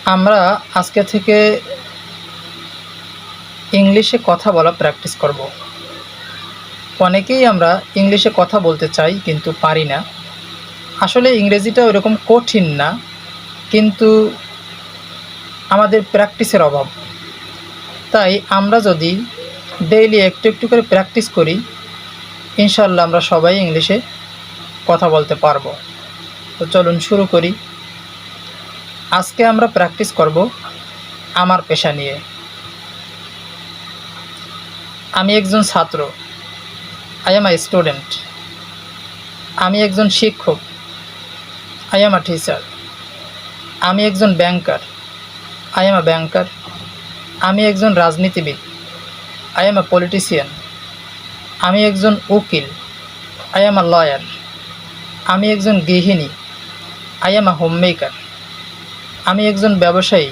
আমরা আজকে থেকে ইংলিশে কথা বলা প্র্যাকটিস করব। অনেকেই আমরা ইংলিশে কথা বলতে চাই কিন্তু পারি না। আসলে ইংরেজিটা ওইরকম কঠিন না, কিন্তু আমাদের প্র্যাকটিসের অভাব। তাই আমরা যদি ডেইলি একটু একটু করে প্র্যাকটিস করি, ইনশাআল্লাহ আমরা সবাই ইংলিশে কথা বলতে পারবো। তো চলুন শুরু করি। আজকে আমরা প্র্যাকটিস করব আমার পেশা নিয়ে। আমি একজন ছাত্র, আই এম আ স্টুডেন্ট। আমি একজন শিক্ষক, আই এম আ টিচার। আমি একজন ব্যাংকার, আই এম আ ব্যাংকার। আমি একজন রাজনীতিবিদ, আই এম আ পলিটিশিয়ান। আমি একজন উকিল, আই এম আ লয়ার। আমি একজন গৃহিণী, I am a home maker. আমি একজন ব্যবসায়ী,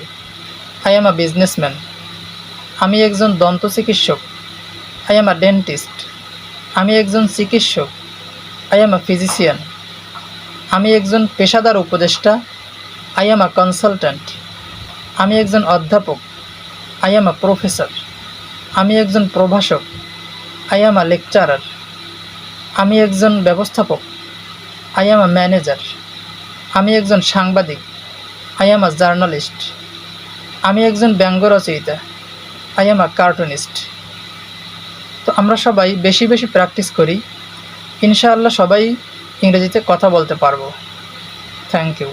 আই এম আ বিজনেসম্যান। আমি একজন দন্ত চিকিৎসক, আই এম আ ডেন্টিস্ট। আমি একজন চিকিৎসক, আই এম আ ফিজিশিয়ান। আমি একজন পেশাদার উপদেষ্টা, আই এম আ কনসালট্যান্ট। আমি একজন অধ্যাপক, আই এম আ প্রফেসর। আমি একজন প্রভাষক, আই এম আ লেকচারার। আমি একজন ব্যবস্থাপক, আই এম আ ম্যানেজার। আমি একজন সাংবাদিক, আই এম আ জার্নালিস্ট। আমি একজন ব্যঙ্গ রচয়িতা, আই এম আ কার্টুনিস্ট। তো আমরা সবাই বেশি বেশি প্র্যাকটিস করি, ইনশাআল্লাহ সবাই ইংরেজিতে কথা বলতে পারবো। Thank you.